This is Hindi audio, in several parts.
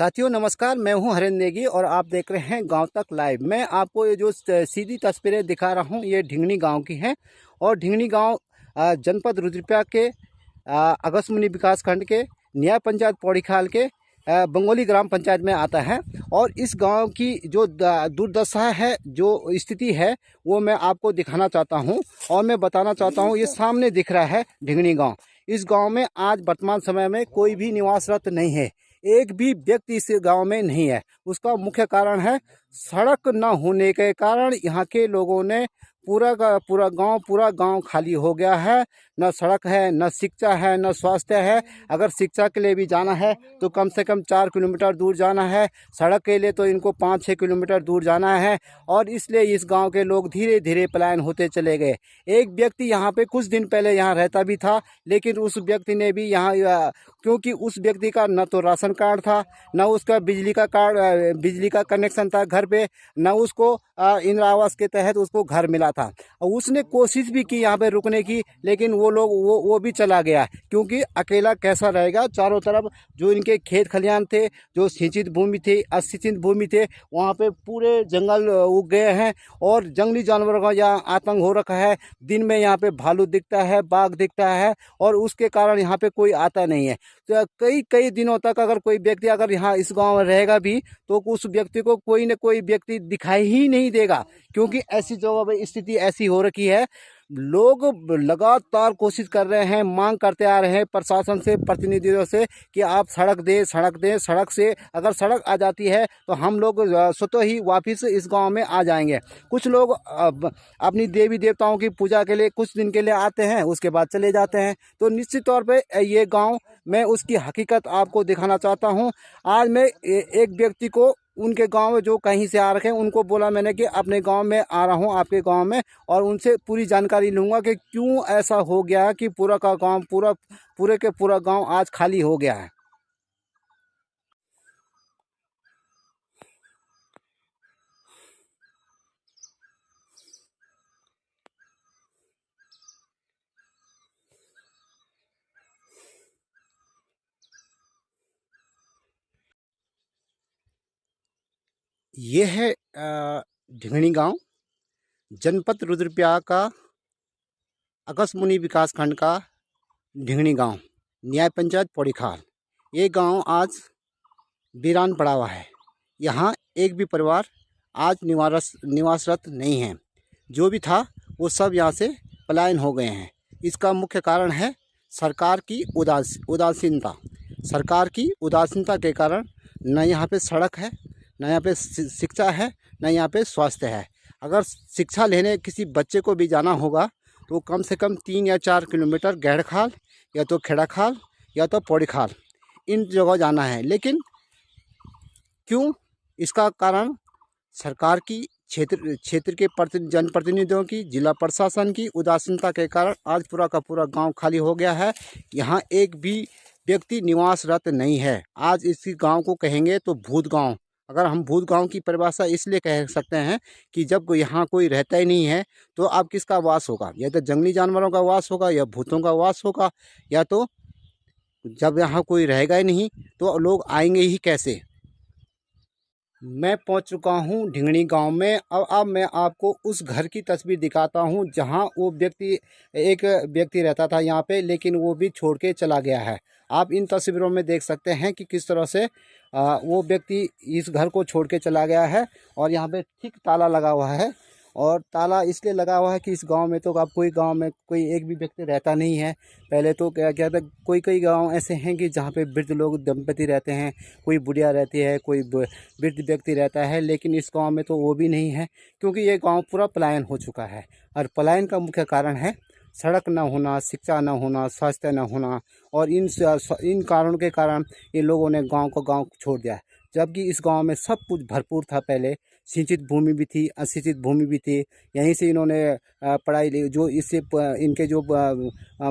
साथियों नमस्कार, मैं हूं हरेंद्र नेगी और आप देख रहे हैं गांव तक लाइव। मैं आपको ये जो सीधी तस्वीरें दिखा रहा हूं ये ढिंगनी गांव की हैं और ढिंगनी गांव जनपद रुद्रप्रयाग के अगस्त्यमुनि विकास खंड के न्याय पंचायत पौड़ीखाल के बंगोली ग्राम पंचायत में आता है। और इस गांव की जो दुर्दशा है, जो स्थिति है, वो मैं आपको दिखाना चाहता हूं और मैं बताना चाहता हूं। ये सामने दिख रहा है ढिंगनी गांव। इस गांव में आज वर्तमान समय में कोई भी निवासरत नहीं है, एक भी व्यक्ति इस गांव में नहीं है। उसका मुख्य कारण है सड़क न होने के कारण यहाँ के लोगों ने पूरा का पूरा गांव खाली हो गया है। न सड़क है, न शिक्षा है, न स्वास्थ्य है। अगर शिक्षा के लिए भी जाना है तो कम से कम 4 किलोमीटर दूर जाना है, सड़क के लिए तो इनको 5-6 किलोमीटर दूर जाना है। और इसलिए इस गांव के लोग धीरे धीरे पलायन होते चले गए। एक व्यक्ति यहाँ पे कुछ दिन पहले यहाँ रहता भी था, लेकिन उस व्यक्ति ने भी यहाँ, क्योंकि उस व्यक्ति का न तो राशन कार्ड था, न उसका बिजली का कनेक्शन था घर पे, न उसको इंदिरा आवास के तहत उसको घर मिला था। और उसने कोशिश भी की यहाँ पे रुकने की, लेकिन वो भी चला गया, क्योंकि अकेला कैसा रहेगा। चारों तरफ जो इनके खेत खलिहान थे, जो सिंचित भूमि थी, असिंचित भूमि थे, वहाँ पे पूरे जंगल उग गए हैं और जंगली जानवरों का यहाँ आतंक हो रखा है। दिन में यहाँ पे भालू दिखता है, बाघ दिखता है और उसके कारण यहाँ पे कोई आता नहीं है। तो कई दिनों तक अगर कोई व्यक्ति अगर यहाँ इस गांव में रहेगा भी तो उस व्यक्ति को कोई न कोई व्यक्ति दिखाई ही नहीं देगा, क्योंकि ऐसी जगह पे स्थिति ऐसी हो रखी है। लोग लगातार कोशिश कर रहे हैं, मांग करते आ रहे हैं प्रशासन से, प्रतिनिधियों से कि आप सड़क दें। सड़क से अगर सड़क आ जाती है तो हम लोग स्वतः ही वापस इस गांव में आ जाएंगे। कुछ लोग अपनी देवी देवताओं की पूजा के लिए कुछ दिन के लिए आते हैं, उसके बाद चले जाते हैं। तो निश्चित तौर पे ये गांव, मैं उसकी हकीकत आपको दिखाना चाहता हूं। आज मैं एक व्यक्ति को उनके गांव में जो कहीं से आ रखे हैं उनको बोला मैंने कि अपने गांव में आ रहा हूं, आपके गांव में, और उनसे पूरी जानकारी लूँगा कि क्यों ऐसा हो गया कि पूरा का गांव पूरा गांव आज खाली हो गया है। ये है ढिंगनी गांव, जनपद रुद्रप्रयाग का अगस्त्यमुनि विकास खंड का ढिंगनी गांव, न्याय पंचायत पौड़ीखाल। ये गांव आज वीरान पड़ा हुआ है। यहाँ एक भी परिवार आज निवासरत नहीं है। जो भी था वो सब यहाँ से पलायन हो गए हैं। इसका मुख्य कारण है सरकार की उदासीनता। सरकार की उदासीनता के कारण न यहाँ पे सड़क है, न यहाँ पे शिक्षा है, न यहाँ पे स्वास्थ्य है। अगर शिक्षा लेने किसी बच्चे को भी जाना होगा तो कम से कम 3 या 4 किलोमीटर गैड़खाल या तो खेड़ाखाल या तो पौड़ीखाल, इन जगह जाना है। लेकिन क्यों? इसका कारण सरकार की, क्षेत्र के जनप्रतिनिधियों की, जिला प्रशासन की उदासीनता के कारण आज पूरा का पूरा गांव खाली हो गया है। यहाँ एक भी व्यक्ति निवासरत नहीं है। आज इसी गांव को कहेंगे तो भूत गांव। अगर हम भूत गांव की परिभाषा इसलिए कह सकते हैं कि जब यहाँ कोई रहता ही नहीं है तो अब किसका वास होगा? या तो जंगली जानवरों का वास होगा, या भूतों का वास होगा, या तो जब यहाँ कोई रहेगा ही नहीं तो लोग आएंगे ही कैसे? मैं पहुंच चुका हूं ढिंगनी गांव में। अब मैं आपको उस घर की तस्वीर दिखाता हूं जहां एक व्यक्ति रहता था यहाँ पे, लेकिन वो भी छोड़ के चला गया है। आप इन तस्वीरों में देख सकते हैं कि किस तरह से वो व्यक्ति इस घर को छोड़ के चला गया है। और यहाँ पे ठीक ताला लगा हुआ है, और ताला इसलिए लगा हुआ है कि इस गांव में तो अब गांव में कोई एक भी व्यक्ति रहता नहीं है। पहले तो क्या था, कई गांव ऐसे हैं कि जहां पे वृद्ध लोग दंपति रहते हैं, कोई बुढ़िया रहती है, कोई वृद्ध व्यक्ति रहता है। लेकिन इस गांव में तो वो भी नहीं है, क्योंकि ये गांव पूरा पलायन हो चुका है। और पलायन का मुख्य कारण है सड़क न होना, शिक्षा न होना, स्वास्थ्य न होना। और इन कारणों के कारण ये लोगों ने गाँव छोड़ दिया है। जबकि इस गांव में सब कुछ भरपूर था। पहले सिंचित भूमि भी थी, असिंचित भूमि भी थी। यहीं से इन्होंने पढ़ाई ली। जो इससे इनके जो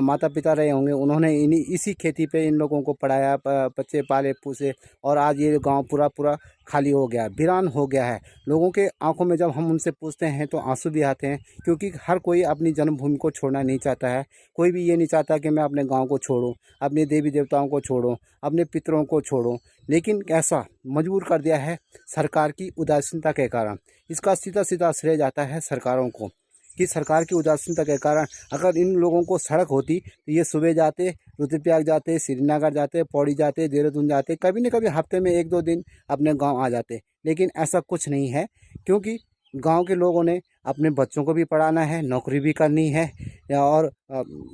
माता पिता रहे होंगे, उन्होंने इसी खेती पे इन लोगों को पढ़ाया, बच्चे पाले पोसे। और आज ये गांव पूरा खाली हो गया, वीरान हो गया है। लोगों के आंखों में जब हम उनसे पूछते हैं तो आंसू भी आते हैं, क्योंकि हर कोई अपनी जन्मभूमि को छोड़ना नहीं चाहता है। कोई भी ये नहीं चाहता कि मैं अपने गाँव को छोड़ूँ, अपने देवी देवताओं को छोड़ूँ, अपने पितरों को छोड़ूँ। लेकिन कैसा मजबूर कर दिया है सरकार की उदासीनता के कारण। इसका सीधा सीधा श्रेय जाता है सरकारों को कि सरकार की उदासीनता के कारण अगर इन लोगों को सड़क होती तो ये सुबह जाते, रुद्रप्रयाग जाते, श्रीनगर जाते, पौड़ी जाते, देहरादून जाते, कभी न कभी हफ्ते में 1-2 दिन अपने गांव आ जाते। लेकिन ऐसा कुछ नहीं है, क्योंकि गांव के लोगों ने अपने बच्चों को भी पढ़ाना है, नौकरी भी करनी है, और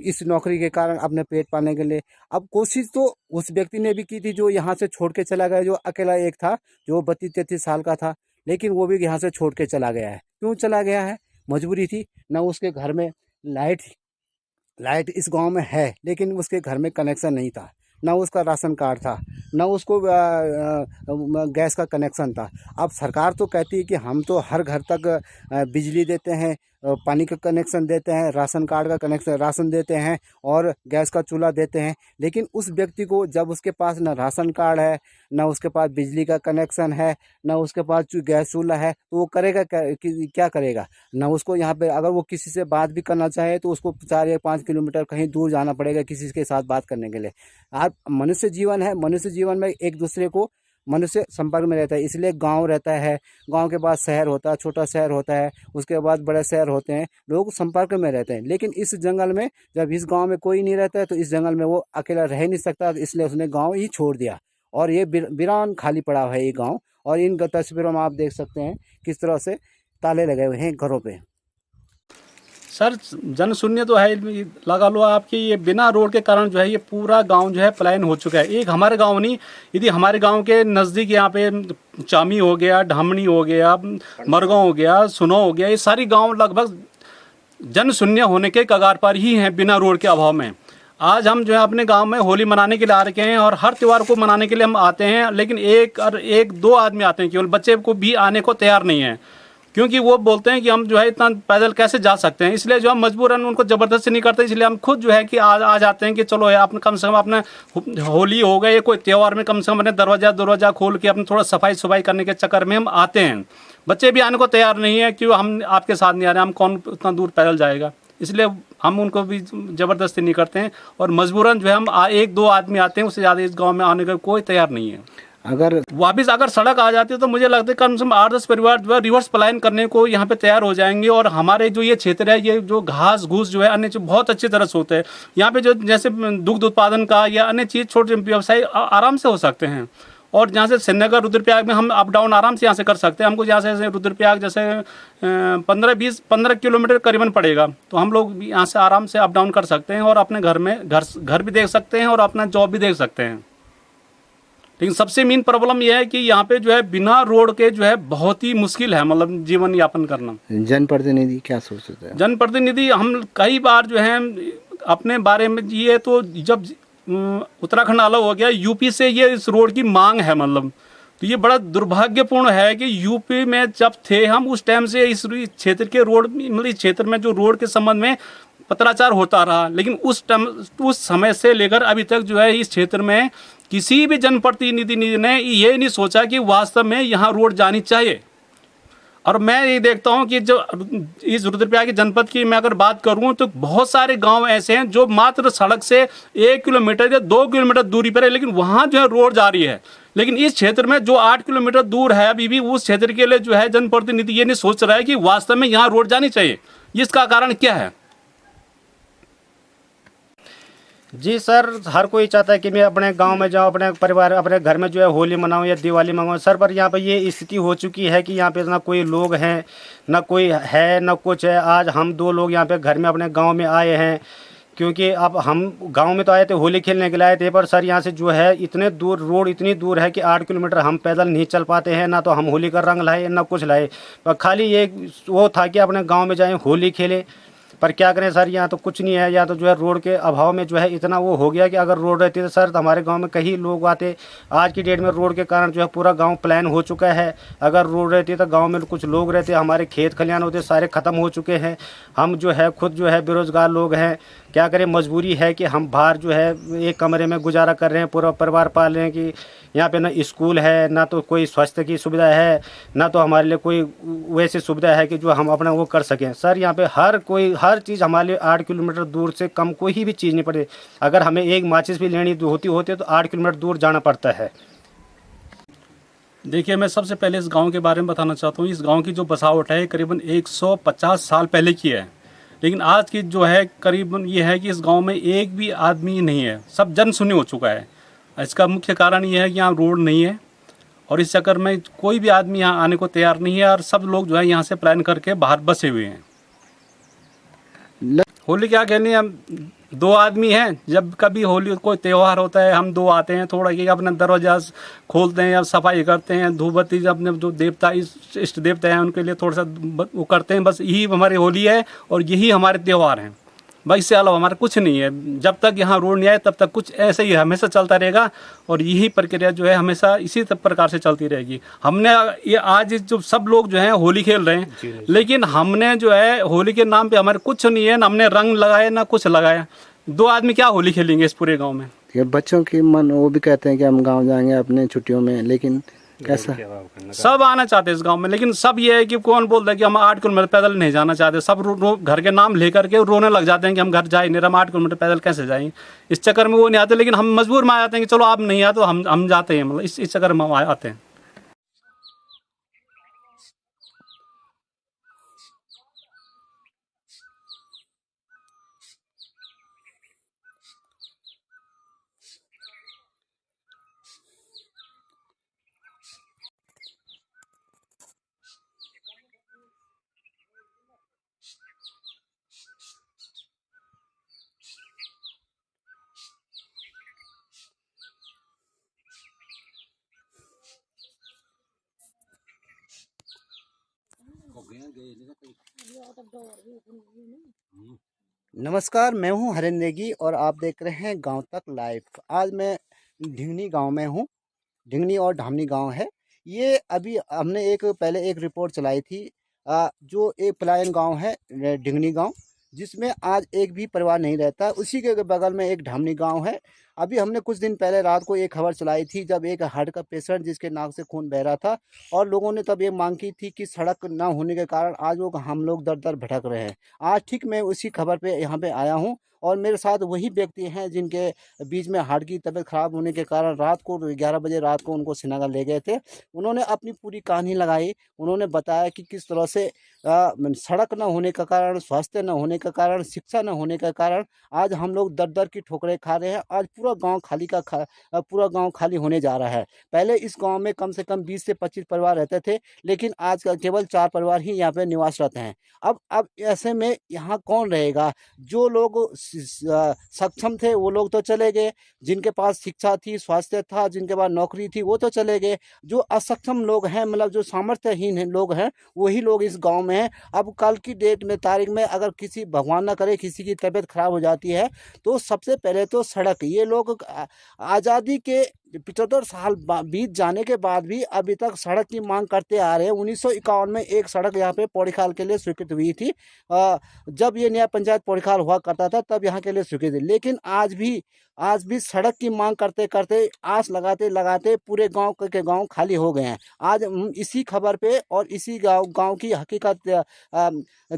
इस नौकरी के कारण अपने पेट पालने के लिए अब कोशिश तो उस व्यक्ति ने भी की थी जो यहाँ से छोड़ के चला गया, जो अकेला एक था, जो 32-33 साल का था, लेकिन वो भी यहाँ से छोड़ के चला गया है। क्यों चला गया है? मजबूरी थी। न उसके घर में लाइट इस गांव में है, लेकिन उसके घर में कनेक्शन नहीं था, न उसका राशन कार्ड था, न उसको गैस का कनेक्शन था। अब सरकार तो कहती है कि हम तो हर घर तक बिजली देते हैं, पानी का कनेक्शन देते हैं, राशन कार्ड का कनेक्शन, राशन देते हैं और गैस का चूल्हा देते हैं। लेकिन उस व्यक्ति को जब उसके पास न राशन कार्ड है, न उसके पास बिजली का कनेक्शन है, न उसके पास गैस चूल्हा है, तो वो करेगा क्या करेगा? न उसको यहाँ पे अगर वो किसी से बात भी करना चाहे तो उसको 4 या 5 किलोमीटर कहीं दूर जाना पड़ेगा किसी के साथ बात करने के लिए। आप मनुष्य जीवन है, मनुष्य जीवन में एक दूसरे को मनुष्य संपर्क में रहता है, इसलिए गांव रहता है, गांव के बाद शहर होता है, छोटा शहर होता है, उसके बाद बड़े शहर होते हैं, लोग संपर्क में रहते हैं। लेकिन इस जंगल में जब इस गांव में कोई नहीं रहता है तो इस जंगल में वो अकेला रह नहीं सकता, इसलिए उसने गांव ही छोड़ दिया और ये वीरान खाली पड़ा हुआ है ये गाँव। और इन तस्वीरों में आप देख सकते हैं किस तरह से ताले लगे हुए हैं घरों पे। सर जनशून्य तो है, लगा लो आपकी, ये बिना रोड के कारण जो है ये पूरा गांव जो है पलायन हो चुका है। एक हमारे गांव नहीं, यदि हमारे गांव के नज़दीक यहाँ पे चामी हो गया, ढामनी हो गया, मरगांव हो गया, सुनो हो गया, ये सारी गांव लगभग जनशून्य होने के कगार पर ही हैं बिना रोड के अभाव में। आज हम जो है अपने गांव में होली मनाने के लिए आ रखे हैं और हर त्यौहार को मनाने के लिए हम आते हैं, लेकिन एक दो आदमी आते हैं, केवल बच्चे को भी आने को तैयार नहीं है, क्योंकि वो बोलते हैं कि हम जो है इतना पैदल कैसे जा सकते हैं। इसलिए जो हम मजबूरन उनको ज़बरदस्ती नहीं करते, इसलिए हम खुद जो है कि आ जाते हैं कि चलो यार अपने कम से कम अपना होली हो गए, कोई त्यौहार में कम से कम अपने दरवाज़ा खोल के अपने थोड़ा सफाई करने के चक्कर में हम आते हैं। बच्चे भी आने को तैयार नहीं है, क्यों हम आपके साथ नहीं आ रहे, हम कौन उतना दूर पैदल जाएगा, इसलिए हम उनको भी ज़बरदस्ती नहीं करते हैं। और मजबूरन जो है हम 1-2 आदमी आते हैं, उससे ज़्यादा इस गाँव में आने का कोई तैयार नहीं है। अगर वापिस अगर सड़क आ जाती है तो मुझे लगता है कम से कम 8-10 परिवार जो है रिवर्स पलायन करने को यहाँ पे तैयार हो जाएंगे। और हमारे जो ये क्षेत्र है, ये जो घास घूस जो है अन्य जो बहुत अच्छी तरह से होते हैं यहाँ पे, जो जैसे दुग्ध उत्पादन का या अन्य चीज़ छोटे व्यवसाय आराम से हो सकते हैं। और जहाँ से श्रीनगर रुद्रप्रयाग में हम अप डाउन आराम से यहाँ से कर सकते हैं। हमको यहाँ से रुद्रप्रयाग जैसे 15 किलोमीटर करीबन पड़ेगा, तो हम लोग यहाँ से आराम से अप डाउन कर सकते हैं और अपने घर भी देख सकते हैं और अपना जॉब भी देख सकते हैं। लेकिन सबसे मेन प्रॉब्लम यह है कि यहाँ पे जो है बिना रोड के जो है बहुत ही मुश्किल है, मतलब जीवन यापन करना। जनप्रतिनिधि क्या सोचते हैं? जनप्रतिनिधि हम कई बार जो है अपने बारे में, ये तो जब उत्तराखंड अलग हो गया, यूपी से ये इस रोड की मांग है, मतलब तो ये बड़ा दुर्भाग्यपूर्ण है कि यूपी में जब थे हम उस टाइम से इस क्षेत्र के रोड, मतलब इस क्षेत्र में जो रोड के संबंध में पत्राचार होता रहा, लेकिन उस समय से लेकर अभी तक जो है इस क्षेत्र में किसी भी जनप्रतिनिधि ने ये नहीं सोचा कि वास्तव में यहाँ रोड जानी चाहिए। और मैं ये देखता हूँ कि जो इस रुद्रप्रयाग जनपद की मैं अगर बात करूँ तो बहुत सारे गांव ऐसे हैं जो मात्र सड़क से 1 किलोमीटर या 2 किलोमीटर दूरी पर है, लेकिन वहाँ जो है रोड जा रही है। लेकिन इस क्षेत्र में जो 8 किलोमीटर दूर है, अभी भी उस क्षेत्र के लिए जो है जनप्रतिनिधि ये नहीं सोच रहा है कि वास्तव में यहाँ रोड जानी चाहिए। इसका कारण क्या है? जी सर, हर कोई चाहता है कि मैं अपने गांव में जाऊं, अपने परिवार, अपने घर में जो है होली मनाऊं या दिवाली मनाऊं सर, पर यहाँ पे ये स्थिति हो चुकी है कि यहाँ पे ना कोई लोग हैं, ना कोई है, ना कुछ है। आज हम 2 लोग यहाँ पे घर में अपने गांव में आए हैं, क्योंकि अब हम गांव में तो आए थे, होली खेलने के लिए आए थे, पर सर यहाँ से जो है इतने दूर रोड इतनी दूर है कि 8 किलोमीटर हम पैदल नहीं चल पाते हैं। ना तो हम होली का रंग लाए, ना कुछ लाए, पर खाली ये वो था कि अपने गाँव में जाएँ, होली खेलें। पर क्या करें सर, यहाँ तो कुछ नहीं है। या तो जो है रोड के अभाव में जो है इतना वो हो गया कि अगर रोड रहती तो सर हमारे गांव में कई लोग आते। आज की डेट में रोड के कारण जो है पूरा गांव प्लान हो चुका है। अगर रोड रहती तो गांव में कुछ लोग रहते, हमारे खेत खलियान होते सारे ख़त्म हो चुके हैं। हम जो है खुद जो है बेरोज़गार लोग हैं, क्या करें, मजबूरी है कि हम बाहर जो है एक कमरे में गुजारा कर रहे हैं, पूरा परिवार पाल रहे हैं। कि यहाँ पे ना स्कूल है, ना तो कोई स्वास्थ्य की सुविधा है, ना तो हमारे लिए कोई वैसी सुविधा है कि जो हम अपना वो कर सकें। सर यहाँ पे हर चीज़ हमारे लिए 8 किलोमीटर दूर से कम कोई भी चीज़ नहीं पड़े। अगर हमें एक माचिस भी लेनी होती है तो 8 किलोमीटर दूर जाना पड़ता है। देखिए, मैं सबसे पहले इस गांव के बारे में बताना चाहता हूँ। इस गांव की जो बसावट है करीबन 150 साल पहले की है, लेकिन आज की जो है करीबन ये है कि इस गांव में एक भी आदमी नहीं है, सब जन शून्य हो चुका है। इसका मुख्य कारण ये है कि यहाँ रोड नहीं है और इस चक्कर में कोई भी आदमी यहाँ आने को तैयार नहीं है और सब लोग जो है यहाँ से प्लान करके बाहर बसे हुए हैं। होली क्या कहनी है, हम दो आदमी हैं, जब कभी होली कोई त्यौहार होता है हम दो आते हैं, थोड़ा ये अपना दरवाजा खोलते हैं या सफाई करते हैं, धूपबत्ती अपने जो देवता इष्ट देवता हैं उनके लिए थोड़ा सा वो करते हैं, बस यही हमारी होली है और यही हमारे त्यौहार हैं। बस इससे अलावा हमारा कुछ नहीं है। जब तक यहाँ रोड नहीं आए तब तक कुछ ऐसे ही हमेशा चलता रहेगा और यही प्रक्रिया जो है हमेशा इसी प्रकार से चलती रहेगी। हमने ये आज जो सब लोग जो हैं होली खेल रहे हैं, लेकिन हमने जो है होली के नाम पे हमारे कुछ नहीं है, ना हमने रंग लगाए ना कुछ लगाया। दो आदमी क्या होली खेलेंगे इस पूरे गाँव में। ये बच्चों की मन वो भी कहते हैं कि हम गाँव जाएंगे अपने छुट्टियों में, लेकिन कैसा सब आना चाहते हैं इस गांव में, लेकिन सब ये है कि कौन बोलता है कि हम 8 किलोमीटर पैदल नहीं जाना चाहते। सब घर के नाम लेकर के रोने लग जाते हैं कि हम घर जाए नहीं, हम 8 किलोमीटर पैदल कैसे जाएं। इस चक्कर में वो नहीं आते, लेकिन हम मजबूर में आ जाते हैं कि चलो आप नहीं आते तो हम जाते हैं। मतलब इस चक्कर में हम आते हैं। नमस्कार, मैं हूं हरेंद्र नेगी और आप देख रहे हैं गांव तक लाइव। आज मैं ढिंगनी गांव में हूं। ढिंगनी और धामनी गांव है ये। अभी हमने पहले एक रिपोर्ट चलाई थी, जो एक पलायन गांव है ढिंगनी गांव, जिसमें आज एक भी परिवार नहीं रहता। उसी के बगल में एक धामनी गांव है। अभी हमने कुछ दिन पहले रात को एक खबर चलाई थी, जब एक हार्ट का पेशेंट जिसके नाक से खून बह रहा था और लोगों ने तब ये मांग की थी कि सड़क ना होने के कारण आज वो हम लोग दर दर भटक रहे हैं। आज ठीक मैं उसी खबर पे यहाँ पे आया हूँ और मेरे साथ वही व्यक्ति हैं जिनके बीच में हार्ट की तबीयत खराब होने के कारण रात को 11 बजे रात को उनको श्रीनगर ले गए थे। उन्होंने अपनी पूरी कहानी लगाई। उन्होंने बताया कि किस तरह से सड़क न होने का कारण, स्वास्थ्य न होने का कारण, शिक्षा न होने का कारण आज हम लोग दर दर की ठोकरें खा रहे हैं। आज पूरा गांव पूरा गांव खाली होने जा रहा है। पहले इस गांव में कम से कम 20 से 25 परिवार रहते थे, लेकिन आज केवल 4 परिवार ही यहाँ पे निवासरत हैं। अब ऐसे में यहाँ कौन रहेगा? जो लोग सक्षम थे वो लोग तो चले गए, जिनके पास शिक्षा थी, स्वास्थ्य था, जिनके पास नौकरी थी वो तो चले गए। जो असक्षम लोग हैं, मतलब जो सामर्थ्यहीन लोग हैं, वही लोग इस गांव में हैं। अब कल की डेट में, तारीख में, अगर किसी भगवान ना करे किसी की तबीयत खराब हो जाती है तो सबसे पहले तो सड़क। ये लोग आज़ादी के 75 साल बीत जाने के बाद भी अभी तक सड़क की मांग करते आ रहे हैं। 1951 में एक सड़क यहाँ पे पौड़ीखाल के लिए स्वीकृत हुई थी। जब ये नया पंचायत पौड़ीखाल हुआ करता था तब यहाँ के लिए स्वीकृत थी, लेकिन आज भी सड़क की मांग करते करते, आस लगाते लगाते पूरे गांव के गांव खाली हो गए हैं। आज हम इसी खबर पे और इसी गांव की हकीकत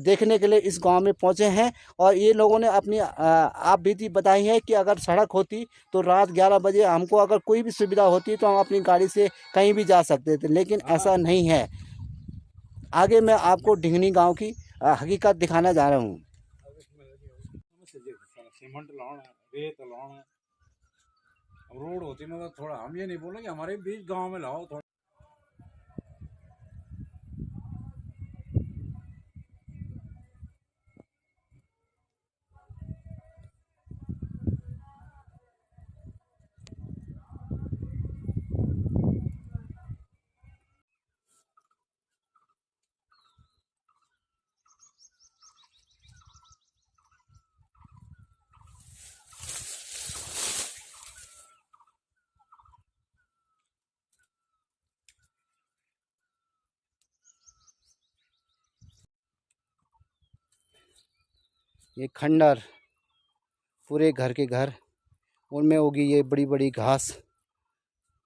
देखने के लिए इस गांव में पहुंचे हैं। और ये लोगों ने अपनी आप बीती बताई है कि अगर सड़क होती तो रात 11 बजे हमको अगर कोई भी सुविधा होती तो हम अपनी गाड़ी से कहीं भी जा सकते थे, लेकिन ऐसा नहीं है। आगे मैं आपको ढिंगनी गांव की हकीकत दिखाना जा रहा हूँ। सीमेंट लाना, रेत लाना, रोड होती मतलब थोड़ा हम ये नहीं बोले कि हमारे बीच गांव में लाओ थोड़ा। ये खंडर, पूरे घर के घर, उनमें होगी ये बड़ी बड़ी घास,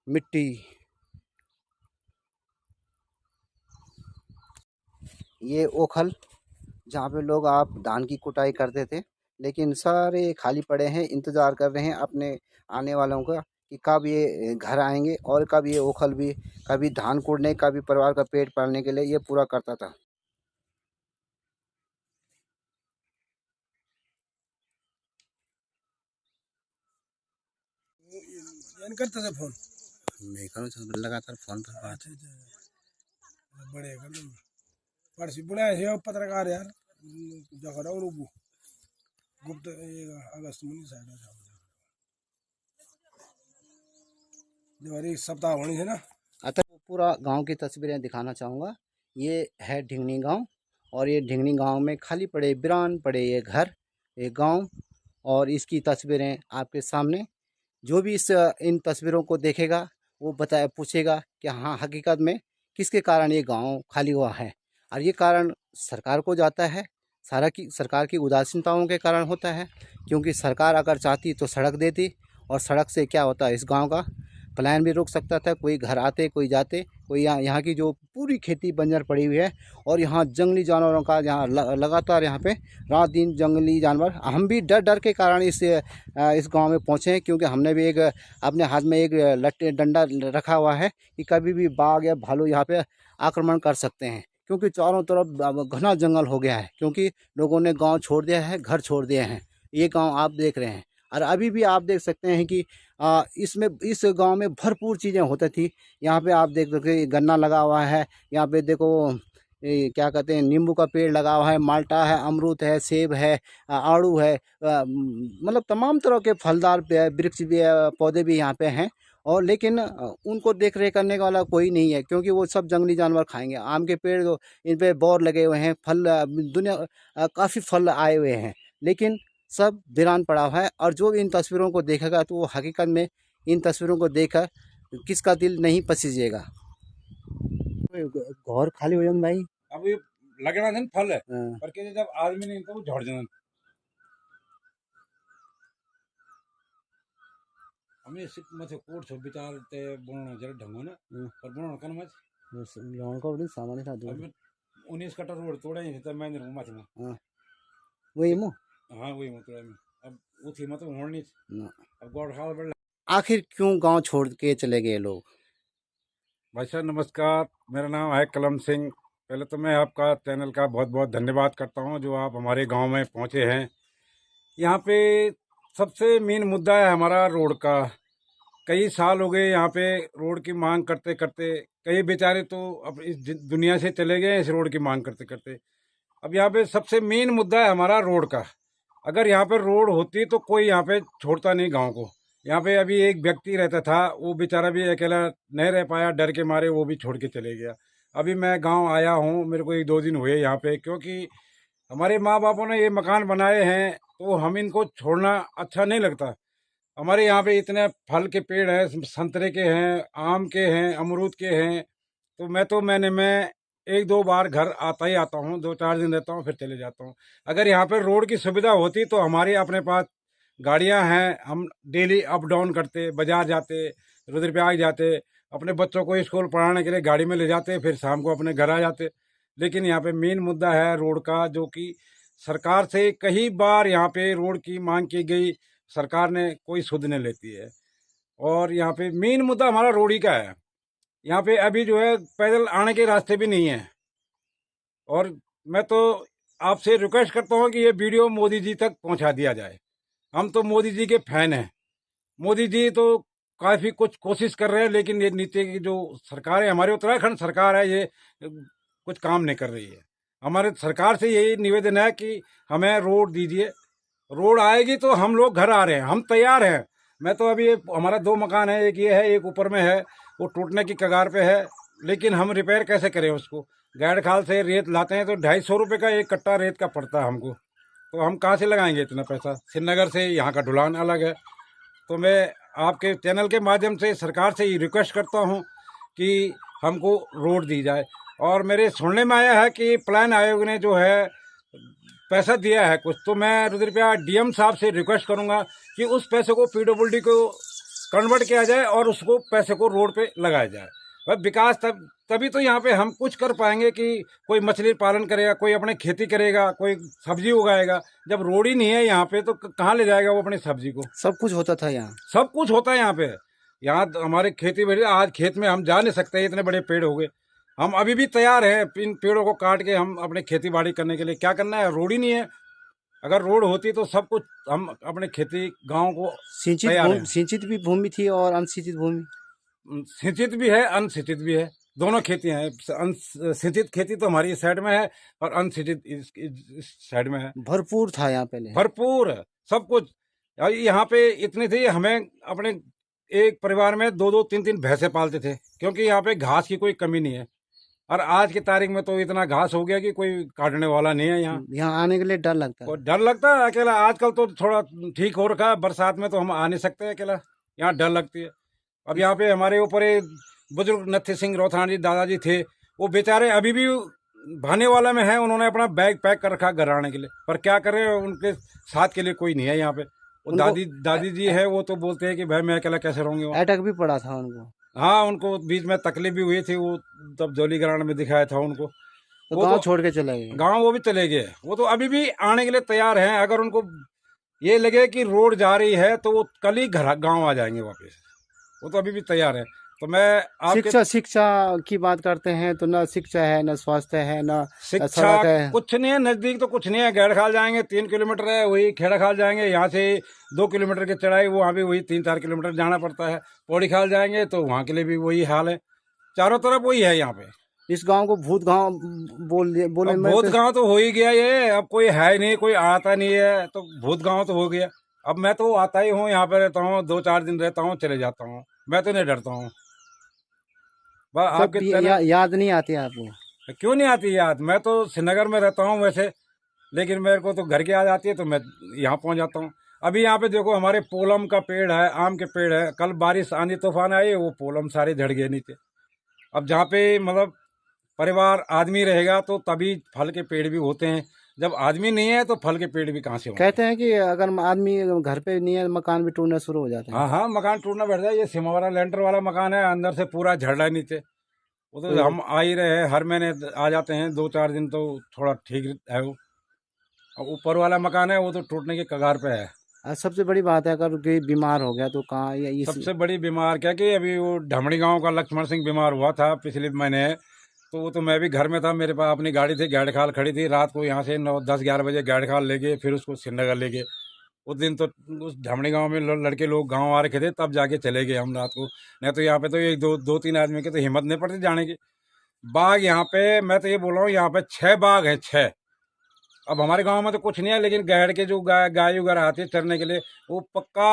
मिट्टी। ये ओखल जहाँ पे लोग आप धान की कुटाई करते थे, लेकिन सारे खाली पड़े हैं, इंतज़ार कर रहे हैं अपने आने वालों का कि कब ये घर आएंगे और कब ये ओखल भी, कभी धान कूटने, कभी परिवार का पेट पालने के लिए ये पूरा करता था। करता था फोन मैं करूँ लगातार फोन पर बात। बड़े कर परसी बुलाया है पत्रकार यार जगह और गुप्त अगस्त में साइड जब एक सप्ताह होनी है ना। अतः पूरा गांव की तस्वीरें दिखाना चाहूँगा। ये है ढिंगनी गांव और ये ढिंगनी गांव में खाली पड़े, वीरान पड़े ये घर, ये गांव, और इसकी तस्वीरें आपके सामने। जो भी इन तस्वीरों को देखेगा वो पूछेगा कि हाँ, हकीकत में किसके कारण ये गांव खाली हुआ है। और ये कारण सरकार को जाता है, सरकार की उदासीनताओं के कारण होता है। क्योंकि सरकार अगर चाहती तो सड़क देती, और सड़क से क्या होता है, इस गांव का पलायन भी रुक सकता था। कोई घर आते, कोई जाते, कोई यहाँ की जो पूरी खेती बंजर पड़ी हुई है, और यहाँ जंगली जानवरों का यहाँ लगातार यहाँ पे रात दिन जंगली जानवर। हम भी डर डर के कारण इस गांव में पहुँचे हैं, क्योंकि हमने भी एक अपने हाथ में एक लट्टे डंडा रखा हुआ है कि कभी भी बाघ या भालू यहाँ पे आक्रमण कर सकते हैं। क्योंकि चारों तरफ घना जंगल हो गया है, क्योंकि लोगों ने गाँव छोड़ दिया है, घर छोड़ दिए हैं। ये गाँव आप देख रहे हैं, और अभी भी आप देख सकते हैं कि इस गांव में भरपूर चीज़ें होती थी। यहाँ पे आप देख सकते हैं गन्ना लगा हुआ है, यहाँ पे देखो क्या कहते हैं, नींबू का पेड़ लगा हुआ है, माल्टा है, अमरूद है, सेब है, आड़ू है, मतलब तमाम तरह के फलदार वृक्ष भी, पौधे भी यहाँ पे हैं। और लेकिन उनको देख रेख करने वाला कोई नहीं है, क्योंकि वो सब जंगली जानवर खाएंगे। आम के पेड़ इन पे बौर लगे हुए हैं, फल दुनिया काफ़ी फल आए हुए हैं, लेकिन सब वीरान पड़ा हुआ है। और जो इन तस्वीरों को देखेगा तो वो हकीकत में इन तस्वीरों को देखकर किसका दिल नहीं पसीजेगा। घर खाली हो जाए भाई, अब ये लगना था फल है, हाँ। पर के जब आदमी नहीं तो वो झड़ जाना। हमें सिर्फ मथे कोट से विचार ते बोलना जरा ढंगो ना, पर बोलना कन मत लोन का बड़ी सामान्य था। अब 19 कट्टा रोड तोड़े ही तो मैं नहीं मत में। हाँ, वही मु हाँ वही मतलब में अब वो थी मतलब होनी ना। अब गॉड हाल बढ़। आखिर क्यों गांव छोड़ के चले गए लोग? भाई साहब नमस्कार, मेरा नाम है कलम सिंह। पहले तो मैं आपका चैनल का बहुत बहुत धन्यवाद करता हूं जो आप हमारे गांव में पहुंचे हैं। यहाँ पे सबसे मेन मुद्दा है हमारा रोड का। कई साल हो गए यहाँ पे रोड की मांग करते करते, कई बेचारे तो अब इस दुनिया से चले गए इस रोड की मांग करते करते। अब यहाँ पे सबसे मेन मुद्दा है हमारा रोड का। अगर यहाँ पे रोड होती तो कोई यहाँ पे छोड़ता नहीं गांव को। यहाँ पे अभी एक व्यक्ति रहता था, वो बेचारा भी अकेला नहीं रह पाया, डर के मारे वो भी छोड़ के चले गया। अभी मैं गांव आया हूँ, मेरे को 1-2 दिन हुए यहाँ पे, क्योंकि हमारे माँ बापों ने ये मकान बनाए हैं तो हम इनको छोड़ना अच्छा नहीं लगता। हमारे यहाँ पे इतने फल के पेड़ हैं, संतरे के हैं, आम के हैं, अमरूद के हैं। तो मैं 1-2 बार घर आता ही आता हूँ, 2-4 दिन रहता हूँ फिर चले जाता हूँ। अगर यहाँ पे रोड की सुविधा होती तो हमारी अपने पास गाड़ियाँ हैं, हम डेली अप डाउन करते, बाजार जाते, रुद्रप्रयाग जाते, अपने बच्चों को स्कूल पढ़ाने के लिए गाड़ी में ले जाते, फिर शाम को अपने घर आ जाते। लेकिन यहाँ पे मेन मुद्दा है रोड का, जो कि सरकार से कई बार यहाँ पे रोड की मांग की गई, सरकार ने कोई सुध नहीं लेती है। और यहाँ पे मेन मुद्दा हमारा रोड ही का है। यहाँ पे अभी जो है पैदल आने के रास्ते भी नहीं है। और मैं तो आपसे रिक्वेस्ट करता हूँ कि ये वीडियो मोदी जी तक पहुँचा दिया जाए। हम तो मोदी जी के फैन हैं। मोदी जी तो काफ़ी कुछ कोशिश कर रहे हैं, लेकिन ये नीचे की जो सरकार है, हमारे उत्तराखंड सरकार है, ये कुछ काम नहीं कर रही है। हमारे सरकार से यही निवेदन है कि हमें रोड दीजिए। रोड आएगी तो हम लोग घर आ रहे हैं, हम तैयार हैं। मैं तो अभी हमारा 2 मकान है, एक ये है, एक ऊपर में है, वो टूटने की कगार पे है। लेकिन हम रिपेयर कैसे करें उसको? गैर खाल से रेत लाते हैं तो 250 रुपये का एक कट्टा रेत का पड़ता है हमको। तो हम कहाँ से लगाएंगे इतना पैसा? श्रीनगर से यहाँ का ढुलान अलग है। तो मैं आपके चैनल के माध्यम से सरकार से ये रिक्वेस्ट करता हूँ कि हमको रोड दी जाए। और मेरे सुनने में आया है कि प्लान आयोग ने जो है पैसा दिया है कुछ, तो मैं रुद्रप्रयाग डीएम साहब से रिक्वेस्ट करूँगा कि उस पैसे को पीडब्ल्यूडी को कन्वर्ट किया जाए और उसको पैसे को रोड पे लगाया जाए। वह विकास तभी तो यहाँ पे हम कुछ कर पाएंगे कि कोई मछली पालन करेगा, कोई अपने खेती करेगा, कोई सब्जी उगाएगा। जब रोड ही नहीं है यहाँ पे तो कहाँ ले जाएगा वो अपनी सब्जी को? सब कुछ होता था यहाँ, सब कुछ होता है यहाँ पे। यहाँ तो हमारे खेती बाड़ी, आज खेत में हम जा नहीं सकते, इतने बड़े पेड़ हो गए। हम अभी भी तैयार हैं इन पेड़ों को काट के हम अपने खेती बाड़ी करने के लिए। क्या करना है, रोड ही नहीं है। अगर रोड होती तो सब कुछ हम अपने खेती गाँव को तैयार हैं। सिंचित भी भूमि थी और अनसिंचित भूमि। सिंचित भी है, अनसिंचित भी है, दोनों खेतियां हैं। सिंचित खेती तो हमारी इस साइड में है और अनसिंचित इस साइड में है। भरपूर था यहाँ पहले, भरपूर है सब कुछ। और यहाँ पे इतनी थी, हमें अपने एक परिवार में 2-2, 3-3 भैंसे पालते थे, क्योंकि यहाँ पे घास की कोई कमी नहीं है। और आज की तारीख में तो इतना घास हो गया कि कोई काटने वाला नहीं है यहाँ। यहाँ आने के लिए डर लगता है। और डर लगता है अकेला। आजकल तो थोड़ा ठीक हो रखा है, बरसात में तो हम आ नहीं सकते अकेला, यहाँ डर लगती है। अब यहाँ पे हमारे ऊपर एक बुजुर्ग नत्थी सिंह रोथान जी दादाजी थे, वो बेचारे अभी भी भाने वाला में है। उन्होंने अपना बैग पैक कर रखा घर आने के लिए, पर क्या करें, उनके साथ के लिए कोई नहीं है यहाँ पे। वो दादी जी है, वो तो बोलते हैं कि भाई मैं अकेला कैसे रहूंगी वहाँ। अटैक भी पड़ा था उनको। हाँ, उनको बीच में तकलीफ भी हुई थी, वो तब जोली ग्राउंड में दिखाया था उनको। तो वो गांव तो छोड़ के चले गए। गाँव वो भी चले गए। वो तो अभी भी आने के लिए तैयार हैं। अगर उनको ये लगे कि रोड जा रही है तो वो कल ही घर गाँव आ जाएंगे वापस। वो तो अभी भी तैयार है। तो मैं आपके शिक्षा की बात करते हैं तो न शिक्षा है, न स्वास्थ्य है, न शिक्षा सड़क है। कुछ नहीं है, नजदीक तो कुछ नहीं है। गैड़खाल जाएंगे 3 किलोमीटर है, वही खेड़ाखाल जाएंगे, यहाँ से 2 किलोमीटर की चढ़ाई, वहाँ भी वही 3-4 किलोमीटर जाना पड़ता है। पौड़ी खाल जाएंगे तो वहाँ के लिए भी वही हाल है। चारों तरफ वही है यहाँ पे। इस गांव को भूत गांव बोले भूत गांव तो हो ही गया ये। अब कोई है नहीं, कोई आता नहीं है, तो भूत गांव तो हो गया। अब मैं तो आता ही हूँ, यहाँ पे रहता हूँ, 2-4 दिन रहता हूँ, चले जाता हूँ। मैं तो नहीं डरता हूँ। आपके याद नहीं आती आपको? क्यों नहीं आती याद? मैं तो श्रीनगर में रहता हूँ वैसे, लेकिन मेरे को तो घर की याद आती है, तो मैं यहाँ पहुँच जाता हूँ। अभी यहाँ पे देखो, हमारे पोलम का पेड़ है, आम के पेड़ है। कल बारिश आंधी तूफान आई, वो पोलम सारे झड़ गए नीचे। अब जहाँ पे मतलब परिवार आदमी रहेगा तो तभी फल के पेड़ भी होते हैं। जब आदमी नहीं है तो फल के पेड़ भी कहाँ से होंगे? कहते हैं कि अगर आदमी घर पे नहीं है, मकान भी टूटना शुरू हो जाते हैं। हाँ हाँ, मकान टूटना बैठ जाए। ये सिमावरा लेंटर वाला मकान है, अंदर से पूरा झड़ रहा है नीचे। वो तो हम आ ही रहे हैं, हर महीने आ जाते हैं 2-4 दिन, तो थोड़ा ठीक है वो। ऊपर वाला मकान है वो तो टूटने के कगार पे है। सबसे बड़ी बात है, अगर कोई बीमार हो गया तो कहाँ? सबसे बड़ी बीमार क्या कि अभी वो ढमणी गांव का लक्ष्मण सिंह बीमार हुआ था पिछले महीने, तो वो तो मैं भी घर में था। मेरे पास अपनी गाड़ी थी, गैड़खाल खड़ी थी। रात को यहाँ से 9-10-11 बजे गैड़खाल ले गए, फिर उसको श्रीनगर ले गए। उस दिन तो उस ढमणी गांव में लड़के लोग गांव आ रखे थे, तब जाके चले गए हम रात को। नहीं तो यहाँ पे तो एक 2-3 आदमी की तो हिम्मत नहीं पड़ती जाने की। बाघ यहाँ पे, मैं तो ये बोल रहा हूँ, यहाँ पे 6 बाघ हैं, 6। अब हमारे गांव में तो कुछ नहीं है, लेकिन गैड़ के जो गाय वगैरह आती है चरने के लिए, वो पक्का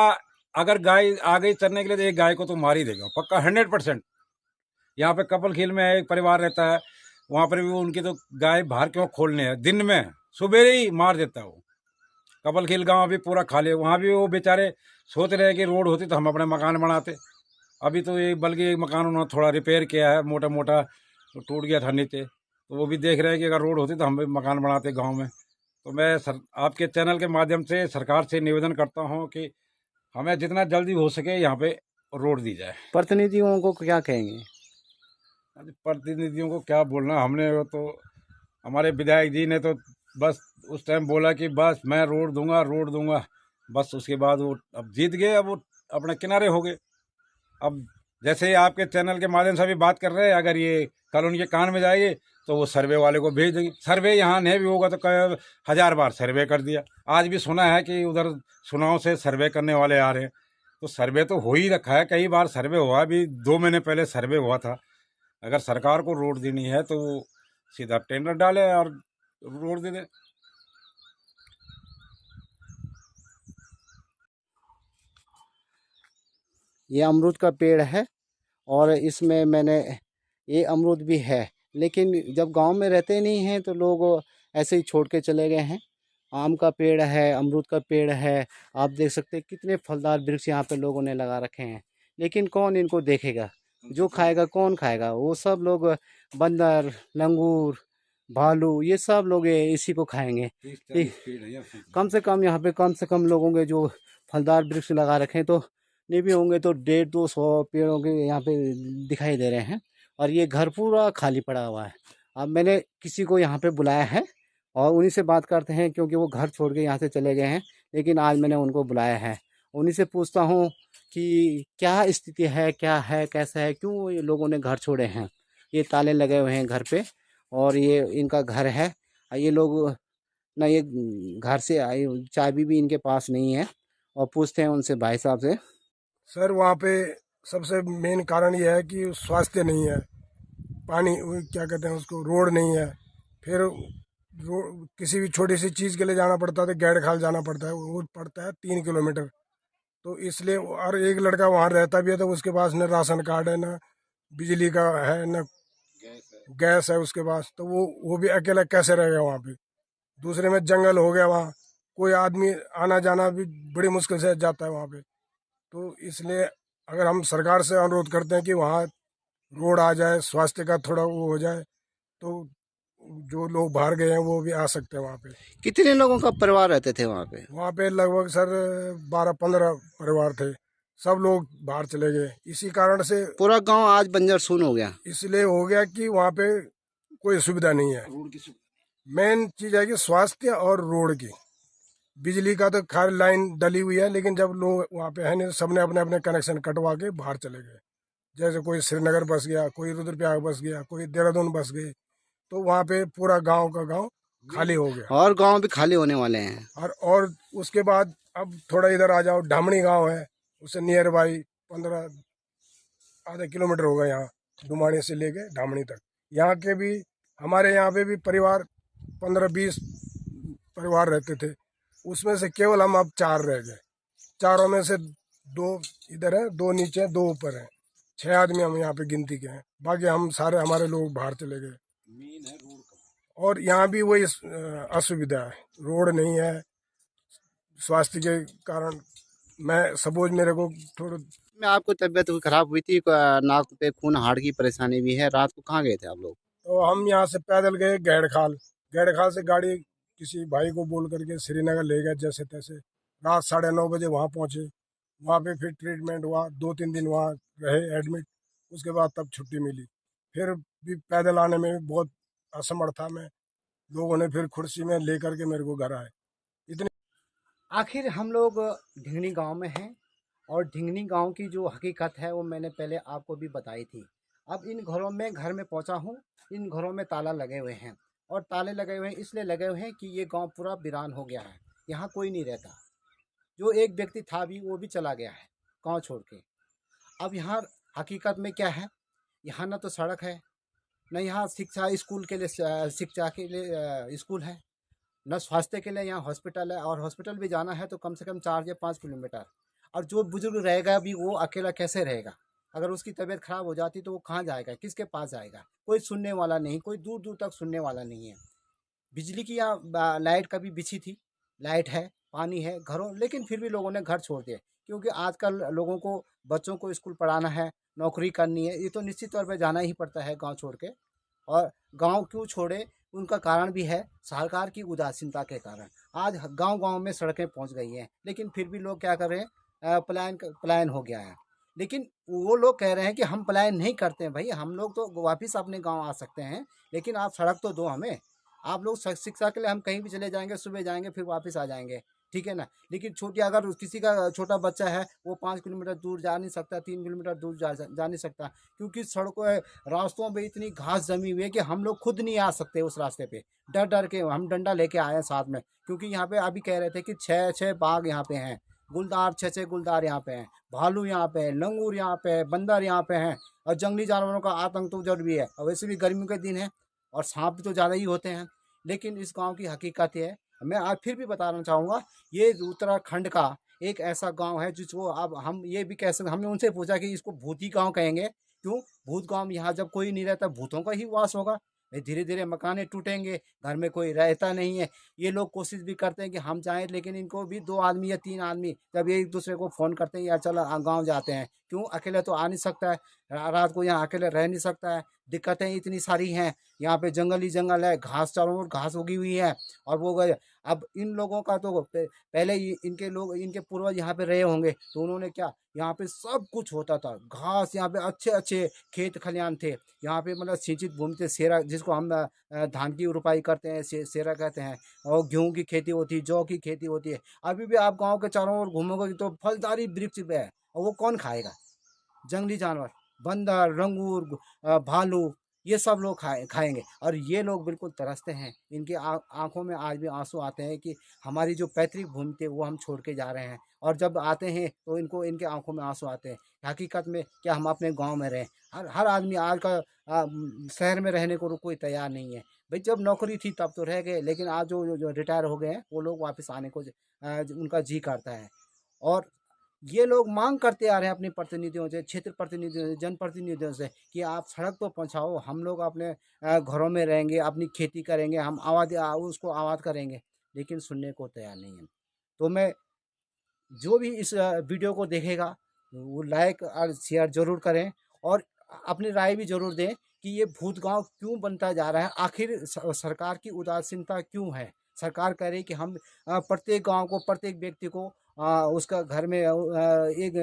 अगर गाय आ गई चरने के लिए तो एक गाय को तो मार ही देगा पक्का, 100%। यहाँ पे कपल खील में एक परिवार रहता है, वहाँ पर भी उनकी तो गाय बाहर क्यों खोलने है, दिन में सुबह ही मार देता है वो। कपल खील गाँव अभी पूरा खाली है। वहाँ भी वो बेचारे सोच रहे हैं कि रोड होती तो हम अपने मकान बनाते। अभी तो ये बल्कि एक मकान उन्होंने थोड़ा रिपेयर किया है, मोटा मोटा तो टूट गया था नीचे, तो वो भी देख रहे हैं कि अगर रोड होती तो हम भी मकान बनाते गांव में। तो मैं आपके चैनल के माध्यम से सरकार से निवेदन करता हूं कि हमें जितना जल्दी हो सके यहाँ पे रोड दी जाए। प्रतिनिधियों को क्या कहेंगे? प्रतिनिधियों को क्या बोलना, हमने तो हमारे विधायक जी ने तो बस उस टाइम बोला कि बस मैं रोड दूंगा। बस उसके बाद वो अब जीत गए, अब वो अपने किनारे हो गए। अब जैसे आपके चैनल के माध्यम से भी बात कर रहे हैं, अगर ये कल उनके कान में जाएगी तो वो सर्वे वाले को भेज देंगे। सर्वे यहाँ नहीं भी होगा तो 1000 बार सर्वे कर दिया। आज भी सुना है कि उधर सुनाव से सर्वे करने वाले आ रहे हैं, तो सर्वे तो हो ही रखा है, कई बार सर्वे हुआ। अभी 2 महीने पहले सर्वे हुआ था। अगर सरकार को रोड देनी है तो वो सीधा टेंडर डाले और रोड दे दे। ये अमरूद का पेड़ है और इसमें मैंने ये अमरूद भी है, लेकिन जब गांव में रहते नहीं हैं तो लोग ऐसे ही छोड़ के चले गए हैं। आम का पेड़ है, अमरूद का पेड़ है, आप देख सकते हैं कितने फलदार वृक्ष यहाँ पे लोगों ने लगा रखे हैं, लेकिन कौन इनको देखेगा? जो खाएगा कौन खाएगा? वो सब लोग बंदर, लंगूर, भालू, ये सब लोग इसी को खाएंगे। कम से कम यहाँ पे कम से कम लोगों के जो फलदार वृक्ष लगा रखे हैं, तो नहीं भी होंगे तो 150-200 पेड़ों के यहाँ पे दिखाई दे रहे हैं, और ये घर पूरा खाली पड़ा हुआ है। अब मैंने किसी को यहाँ पे बुलाया है और उन्हीं से बात करते हैं, क्योंकि वो घर छोड़ के यहाँ से चले गए हैं, लेकिन आज मैंने उनको बुलाया है उन्हीं से पूछता हूँ कि क्या स्थिति है, क्या है, कैसा है, क्यों ये लोगों ने घर छोड़े हैं। ये ताले लगे हुए हैं घर पे और ये इनका घर है। ये लोग ना ये घर से आए, चाबी भी इनके पास नहीं है। और पूछते हैं उनसे भाई साहब से। सर वहाँ पे सबसे मेन कारण ये है कि स्वास्थ्य नहीं है, पानी क्या कहते हैं उसको, रोड नहीं है। फिर किसी भी छोटी सी चीज़ के लिए जाना पड़ता है तो गैड़ खाल जाना पड़ता है, वो पड़ता है 3 किलोमीटर। तो इसलिए और एक लड़का वहाँ रहता भी है तो उसके पास न राशन कार्ड है, न बिजली का है, न गैस है उसके पास। तो वो भी अकेला कैसे रहेगा वहाँ पे। दूसरे में जंगल हो गया वहाँ, कोई आदमी आना जाना भी बड़ी मुश्किल से जाता है वहाँ पे। तो इसलिए अगर हम सरकार से अनुरोध करते हैं कि वहाँ रोड आ जाए, स्वास्थ्य का थोड़ा वो हो जाए, तो जो लोग बाहर गए हैं वो भी आ सकते हैं वहाँ पे। कितने लोगों का परिवार रहते थे वहाँ पे? वहाँ पे लगभग सर 12-15 परिवार थे, सब लोग बाहर चले गए। इसी कारण से पूरा गांव आज बंजर सून हो गया। इसलिए हो गया कि वहाँ पे कोई सुविधा नहीं है। मेन चीज़ है कि स्वास्थ्य और रोड की, बिजली का तो खैर लाइन डली हुई है, लेकिन जब लोग वहाँ पे है नहीं, सबने अपने अपने कनेक्शन कटवा के बाहर चले गए। जैसे कोई श्रीनगर बस गया, कोई रुद्रप्रयाग बस गया, कोई देहरादून बस गए। तो वहाँ पे पूरा गांव का गांव खाली हो गया। और गांव भी खाली होने वाले हैं। और उसके बाद अब थोड़ा इधर आ जाओ, ढामणी गांव है, उससे नियर बाई 15 आधा किलोमीटर होगा यहाँ, डुमाणी से लेके ढामणी तक। यहाँ के भी हमारे यहाँ पे भी परिवार 15-20 परिवार रहते थे, उसमें से केवल हम अब 4 रह गए। 4 में से 2 इधर है, 2 नीचे, 2 ऊपर हैं। 6 आदमी हम यहाँ पे गिनती के हैं, बाकी हम सारे हमारे लोग बाहर चले गए। और यहाँ भी वही असुविधा है, रोड नहीं है। स्वास्थ्य के कारण मैं सपोज मेरे को थोड़ा में आपको तबीयत खराब हुई थी, नाक पे खून, हार्ट की परेशानी भी है। रात को कहाँ गए थे आप लोग? तो हम यहाँ से पैदल गए गैड़खाल। गैड़खाल से गाड़ी किसी भाई को बोल करके श्रीनगर ले गए जैसे तैसे। रात 9:30 बजे वहाँ पहुँचे। वहाँ पे फिर ट्रीटमेंट हुआ, 2-3 दिन वहाँ रहे एडमिट। उसके बाद तब छुट्टी मिली। फिर भी पैदल आने में भी बहुत असमर्थ था मैं। लोगों ने फिर कुर्सी में ले करके मेरे को घर आए। इतने आखिर हम लोग ढिंगनी गांव में हैं और ढिंगनी गांव की जो हकीकत है वो मैंने पहले आपको भी बताई थी। अब इन घर में पहुंचा हूं। इन घरों में ताला लगे हुए हैं और ताले लगे हुए हैं इसलिए लगे हुए हैं कि ये गांव पूरा वीरान हो गया है। यहाँ कोई नहीं रहता। जो एक व्यक्ति था भी वो भी चला गया है गांव छोड़ के। अब यहाँ हकीकत में क्या है, यहाँ ना तो सड़क है, न यहाँ शिक्षा स्कूल के लिए शिक्षा के लिए स्कूल है, न स्वास्थ्य के लिए यहाँ हॉस्पिटल है। और हॉस्पिटल भी जाना है तो कम से कम 4 या 5 किलोमीटर। और जो बुजुर्ग रहेगा भी वो अकेला कैसे रहेगा? अगर उसकी तबीयत खराब हो जाती तो वो कहाँ जाएगा, किसके पास जाएगा? कोई सुनने वाला नहीं, कोई दूर दूर तक सुनने वाला नहीं है। बिजली की यहाँ लाइट कभी बिछी थी, लाइट है, पानी है घरों, लेकिन फिर भी लोगों ने घर छोड़ दिए। क्योंकि आजकल लोगों को, बच्चों को स्कूल पढ़ाना है, नौकरी करनी है, ये तो निश्चित तौर पर जाना ही पड़ता है गाँव छोड़ के। और गांव क्यों छोड़े, उनका कारण भी है सरकार की उदासीनता के कारण। आज गांव गांव में सड़कें पहुंच गई हैं, लेकिन फिर भी लोग क्या कर रहे हैं, पलायन हो गया है। लेकिन वो लोग कह रहे हैं कि हम पलायन नहीं करते हैं। भाई हम लोग तो वापस अपने गांव आ सकते हैं, लेकिन आप सड़क तो दो हमें। आप लोग शिक्षा के लिए हम कहीं भी चले जाएंगे, सुबह जाएंगे फिर वापस आ जाएंगे, ठीक है ना। लेकिन छोटी, अगर किसी का छोटा बच्चा है वो 5 किलोमीटर दूर जा नहीं सकता, 3 किलोमीटर दूर जा नहीं सकता, क्योंकि सड़कों रास्तों में इतनी घास जमी हुई है कि हम लोग खुद नहीं आ सकते उस रास्ते पे। डर डर के हम डंडा लेके आए हैं साथ में, क्योंकि यहाँ पे अभी कह रहे थे कि 6 बाघ यहाँ पे हैं, गुलदार 6 गुलदार यहाँ पे हैं, भालू यहाँ पे है, लंगूर यहाँ पे है, बंदर यहाँ पे हैं। और जंगली जानवरों का आतंक तो जरूर भी है, और वैसे भी गर्मियों के दिन है और सांप भी तो ज़्यादा ही होते हैं। लेकिन इस गांव की हकीकत है, मैं आज फिर भी बताना चाहूँगा, ये उत्तराखंड का एक ऐसा गांव है जिसको अब हम ये भी कह सकते। हमने उनसे पूछा कि इसको भूती गांव कहेंगे क्यों? भूत गांव, यहाँ जब कोई नहीं रहता भूतों का ही वास होगा। धीरे धीरे मकानें टूटेंगे, घर में कोई रहता नहीं है। ये लोग कोशिश भी करते हैं कि हम जाएं, लेकिन इनको भी 2 आदमी या 3 आदमी जब ये एक दूसरे को फ़ोन करते हैं या चल गाँव जाते हैं, क्यों अकेले तो आ नहीं सकता है, रात को यहाँ अकेले रह नहीं सकता है। दिक्कतें इतनी सारी हैं, यहाँ पे जंगल ही जंगल है, घास चारों ओर घास उगी हुई है। और वो गए, अब इन लोगों का तो पहले इनके लोग, इनके पूर्वज यहाँ पे रहे होंगे, तो उन्होंने क्या, यहाँ पे सब कुछ होता था, घास, यहाँ पे अच्छे अच्छे खेत खलियान थे, यहाँ पे मतलब सिंचित भूमि थे, सेरा जिसको हम धान की रुपाई करते हैं, सेरा कहते हैं। और गेहूं की खेती होती है, जौ की खेती होती है। अभी भी आप गांव के चारों ओर घूमोगे तो फलदारी वृक्ष पे है, और वो कौन खाएगा? जंगली जानवर, बंदर, रंगूर, भालू, ये सब लोग खाएंगे। और ये लोग बिल्कुल तरसते हैं, इनकी आंखों में आज भी आंसू आते हैं कि हमारी जो पैतृक भूमि थी वो हम छोड़ के जा रहे हैं। और जब आते हैं तो इनको, इनके आंखों में आंसू आते हैं। हकीकत में क्या हम अपने गांव में रहें? हर आदमी आज का शहर में रहने को कोई तैयार नहीं है। भाई जब नौकरी थी तब तो रह गए, लेकिन आज जो रिटायर हो गए हैं वो लोग वापस आने को उनका जी करता है। और ये लोग मांग करते आ रहे हैं अपने प्रतिनिधियों से, क्षेत्र प्रतिनिधियों से, जनप्रतिनिधियों से कि आप सड़क तो पहुंचाओ, हम लोग अपने घरों में रहेंगे, अपनी खेती करेंगे, हम उसको आबाद करेंगे। लेकिन सुनने को तैयार नहीं है। तो मैं, जो भी इस वीडियो को देखेगा वो लाइक और शेयर जरूर करें, और अपनी राय भी जरूर दें कि ये भूत गांव क्यों बनता जा रहा है, आखिर सरकार की उदासीनता क्यों है। सरकार कह रही है कि हम प्रत्येक गांव को, प्रत्येक व्यक्ति को उसका घर में एक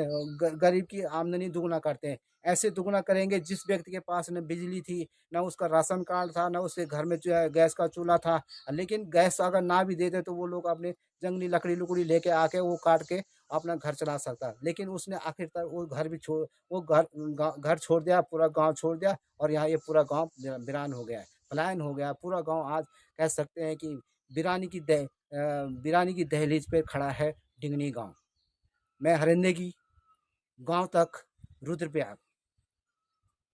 गरीब की आमदनी दुगना करते हैं। ऐसे दुगना करेंगे जिस व्यक्ति के पास न बिजली थी, न उसका राशन कार्ड था, न उसके घर में जो है गैस का चूल्हा था। लेकिन गैस अगर ना भी देते तो वो लोग अपने जंगली लकड़ी लुकड़ी लेके आके वो काट के अपना घर चला सकता। लेकिन उसने आखिर तक वो घर भी छोड़, वो घर छोड़ दिया, पूरा गांव छोड़ दिया। और यहाँ ये पूरा गांव वीरान हो गया है, पलायन हो गया पूरा गांव। आज कह सकते हैं कि वीरानी की दहलीज पे खड़ा है डिंगनी गांव। मैं हरिंदे की गांव तक रुद्रप्रयाग।